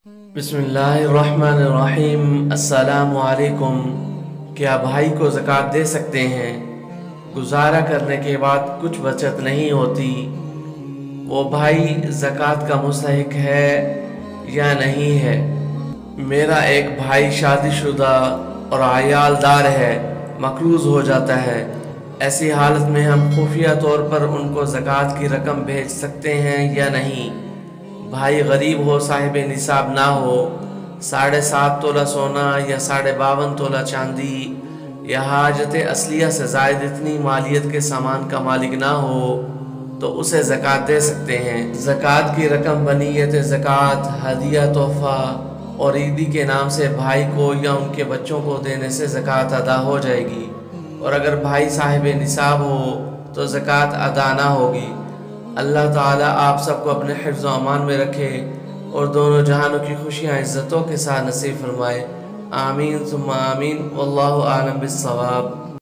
बिस्मिल्लाहिर्रहमानिर्रहीम। अस्सलामु अलैकुम। क्या भाई को ज़कात दे सकते हैं? गुजारा करने के बाद कुछ बचत नहीं होती, वो भाई ज़कात का मुस्तहिक है या नहीं है? मेरा एक भाई शादीशुदा और आयालदार है, मकरूज़ हो जाता है। ऐसी हालत में हम खुफिया तौर पर उनको ज़कात की रकम भेज सकते हैं या नहीं? भाई गरीब हो, साहिब निसाब ना हो, 7.5 तोला सोना या 52.5 तोला चांदी या हाजत असलिया से ज़ायद इतनी मालियत के सामान का मालिक ना हो, तो उसे ज़कात दे सकते हैं। ज़कात की रकम बनीयत ज़कात, हदिया, तोहफ़ा और ईदी के नाम से भाई को या उनके बच्चों को देने से ज़कात अदा हो जाएगी, और अगर भाई साहिब निसाब हो तो ज़कात अदा ना होगी। अल्लाह ताला आप सबको अपने हिफ्ज़ व अमान में रखे और दोनों जहानों की खुशियाँ इज़्ज़तों के साथ नसीब फरमाए। आमीन सुम्मा आमीन। वल्लाहु आलम बिस्सवाब।